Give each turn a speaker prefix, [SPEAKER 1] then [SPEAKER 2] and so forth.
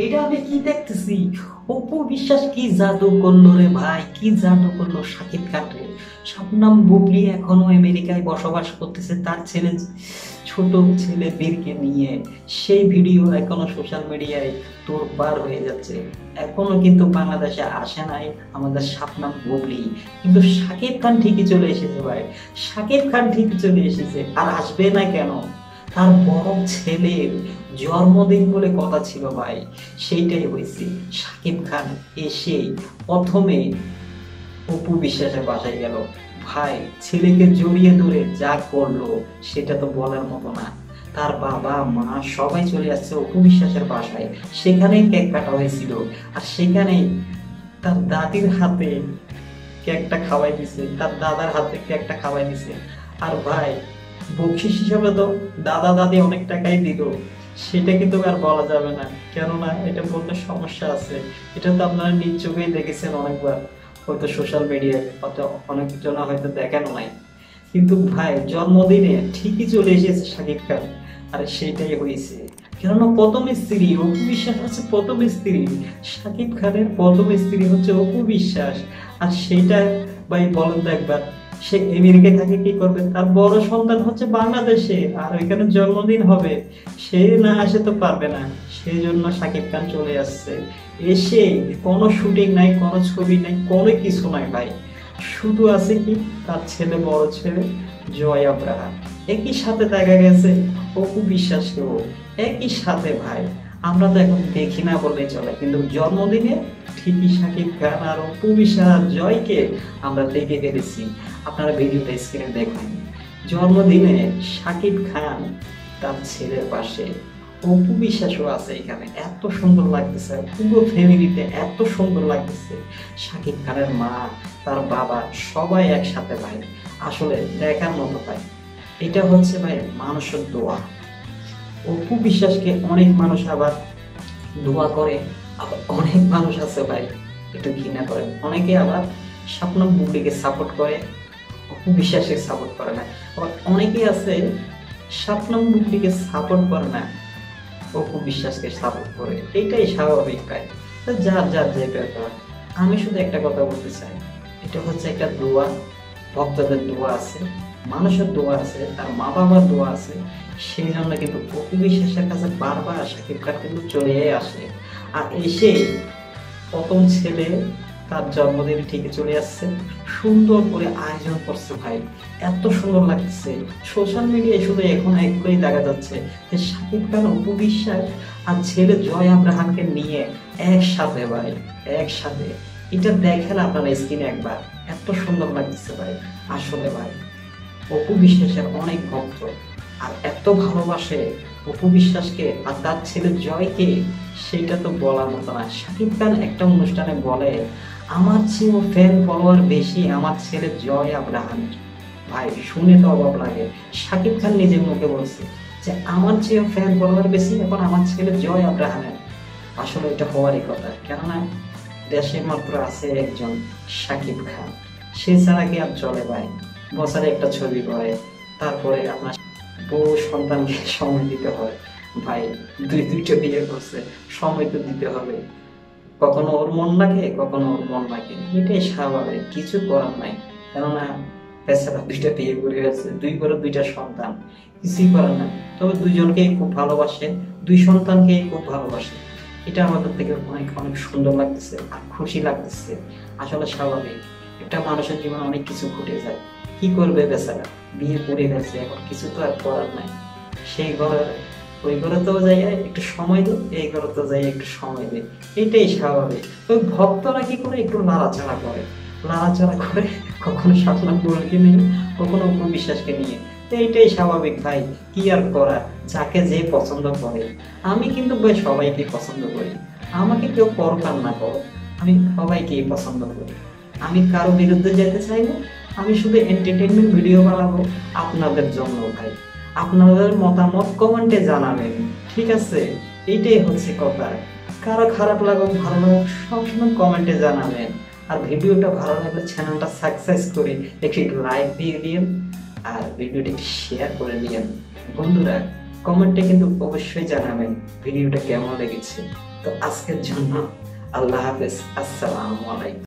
[SPEAKER 1] এটা আমি কি দেখতেছি? অপু বিশ্বাস কি জাদু করলো রে ভাই, কি জাদু করলো শাকিব খান রে। শবনম বুবলি এখনো আমেরিকায় বসবাস করতেছে তার ছেলে, ছোট ছেলে বীরকে নিয়ে। সেই ভিডিও এখনো সোশ্যাল মিডিয়ায় তোড়পাড় হয়ে যাচ্ছে। এখনো কিন্তু বাংলাদেশে আসে নাই আমাদের শবনম বুবলি, কিন্তু শাকিব খান ঠিকই চলে এসেছে ভাই। শাকিব খান ঠিকই চলে এসেছে, আর আসবে না কেন? তার বড় ছেলের জন্মদিন বলে কথা ছিল ভাই, সেইটাই হয়েছে। শাকিব খান এসে প্রথমে অপু বিশ্বাসের বাসায় গেল। ভাই, ছেলেকে জড়িয়ে ধরে যা করলো সেটা তো বলার মতো না। তার বাবা মা সবাই চলে আসছে অপু বিশ্বাসের বাসায়, সেখানে কেক কাটা হয়েছিল। আর সেখানে তার দাদির হাতে কেকটা খাওয়াই দিছে, তার দাদার হাতে কেকটা খাওয়াই দিছে। আর ভাই, বকশিস হিসাবে তো দাদা দাদি অনেক টাকাই দিল, সেটা কিন্তু আর বলা যাবে না, কেননা এটা বলতে সমস্যা আছে। এটা তো আপনারা নিজ চোখেই দেখেছেন অনেকবার, হয়তো সোশ্যাল মিডিয়ায়, হয়তো অনেকজন হয়তো দেখানো নাই। কিন্তু ভাই, জন্মদিনে ঠিকই চলে এসেছে শাকিব খান। আর সেটাই হয়েছে, কেননা প্রথম স্ত্রী অপু বিশ্বাস হচ্ছে প্রথম স্ত্রী, শাকিব খানের প্রথম স্ত্রী হচ্ছে অপু বিশ্বাস। আর সেটা ভাই বলেন তো একবার, সে আমেরিকায় থাকে কি করবে? তার বড় সন্তান হচ্ছে বাংলাদেশে, আর ওইখানে জন্মদিন হবে, সে না আসে তো পারবে না। সেই জন্য শাকিব খান চলে আসছে। এসে কোনো শুটিং নাই, কোনো ছবি নাই, কোনো কিছু নাই ভাই। শুধু আছে কি, তার ছেলে, বড় ছেলে জয় আব্রাহাম, একই সাথে দেখা গেছে অপু বিশ্বাসকেও একই সাথে ভাই। আমরা তো এখন দেখি না বললেই চলে, কিন্তু জন্মদিনে ঠিকই শাকিব খান আর অপু বিশ্বাস জয়কে আমরা দেখে ফেলেছি। আপনারা ভিডিওটা স্ক্রিনে দেখুন। জন্মদিনে শাকিব খান তার ছেলের পাশে, অপু বিশ্বাসও আছে এখানে। এত সুন্দর লাগতেছে, পুরো ফ্যামিলিতে এত সুন্দর লাগতেছে। শাকিব খানের মা, তার বাবা সবাই একসাথে ভাই, আসলে দেখার মতো ভাই। এটা হচ্ছে ভাই মানুষের দোয়া। অপু বিশ্বাসকে অনেক মানুষ আবার দোয়া করে, আবার অনেক মানুষ আছে ভাই একটু ঘৃণা করে। অনেকে আবার শবনম বুবলিকে সাপোর্ট করে, অপু বিশ্বাসকে সাপোর্ট করে না। আবার অনেকে আছে শবনম বুবলিকে সাপোর্ট করে না, অপু বিশ্বাসকে সাপোর্ট করে। এটাই স্বাভাবিক ভাই, যার যার যে ব্যাপার। আমি শুধু একটা কথা বলতে চাই, এটা হচ্ছে একটা দোয়া। ভক্তদের দোয়া আছে, মানুষের দোয়া আছে, তার মা বাবার দোয়া আছে। সেই জন্য কিন্তু অপু বিশ্বাসের কাছে বারবার শাকিব খান কিন্তু চলে আসে। আর এসে প্রথম ছেলে তার জন্মদিন ঠিকই চলে আসছে, সুন্দর করে আয়োজন করছে ভাই। এত সুন্দর লাগছে, সোশ্যাল মিডিয়ায় শুধু এখন এগুলোই দেখা যাচ্ছে যে শাকিব খান, অপু বিশ্বাস আর ছেলে জয় আব্রাহামকে নিয়ে একসাথে ভাই, একসাথে। এটা দেখেন আপনারা স্ক্রিনে একবার, এত সুন্দর লাগছে ভাই। আসলে ভাই, অপু বিশ্বাসের অনেক ভক্ত, আর এত ভালোবাসে অপু বিশ্বাসকে আর তার ছেলে জয়কে, সেটা তো বলার মতো না। শাকিব খান একটা অনুষ্ঠানে বলে, আমার চেয়েও ফ্যান ফলোয়ার বেশি আমার ছেলে জয় আব্রাহামের। ভাই, শুনে তো অবাক লাগে। শাকিব খান নিজের মুখে বলছে যে আমার চেয়েও ফ্যান ফলোয়ার বেশি এখন আমার ছেলে জয় আব্রাহামের। আসলে এটা হওয়ারই কথা, কেননা দেশে মাত্র আছে একজন শাকিব খান, সে ছাড়া কি আর চলে ভাই? বছরে একটা ছবি করে, তারপরে আপনার বউ সন্তানকে সময় দিতে হয় ভাই। দুইটা বিয়ে করছে, সময় তো দিতে হবে। কখনো ওর মন লাগে, কখনো ওর মন লাগে, এটাই স্বাভাবিক, কিছু করার নাই। কেননা বেচারা দুইটা বিয়ে করে গেছে, দুইটা সন্তান, কিছুই করার নাই। তবে দুইজনকেই খুব ভালোবাসে, দুই সন্তানকেই খুব ভালোবাসে। এটা আমাদের থেকে অনেক অনেক সুন্দর লাগতেছে আর খুশি লাগতেছে। আসলে স্বাভাবিক, একটা মানুষের জীবনে অনেক কিছু ঘটে যায়, কি করবে বেচারা, বিয়ে করে গেছে, এখন কিছু তো আর করার নাই। সেই ঘরে, ওই ঘরে তো যাই একটু সময় দে, এই ঘরে তো যাই একটু সময় দে, এটাই স্বাভাবিক। ওই ভক্তরা কি করে, একটু নাড়াচাড়া করে, নাড়াচাড়া করে, কখনো শাসনা গোলকে নিয়ে, কখনো অপু বিশ্বাসকে নিয়ে। এইটাই স্বাভাবিক ভাই, কি আর করা, যাকে যে পছন্দ করে। আমি কিন্তু ভাই সবাইকে পছন্দ করি, আমাকে কেউ করুক আর না করুক, আমি সবাইকেই পছন্দ করি। আমি কারো বিরুদ্ধে যেতে চাই না, আমি শুধু এন্টারটেনমেন্ট ভিডিও বানাবো আপনাদের জন্য ভাই। আপনাদের মতামত কমেন্টে জানাবেন, ঠিক আছে? এইটাই হচ্ছে কথা। কারো খারাপ লাগুক ভালো লাগুক সবসময় কমেন্টে জানাবেন। আর ভিডিওটা ভালো লাগলে চ্যানেলটা সাবস্ক্রাইব করে একটি লাইক দিয়ে দিন, আর ভিডিওটি শেয়ার করে দিন। বন্ধুরা, কমেন্টে কিন্তু অবশ্যই জানাবেন ভিডিওটা কেমন লেগেছে। তো আজকের জন্য আল্লাহ হাফেজ, আসসালামু আলাইকুম।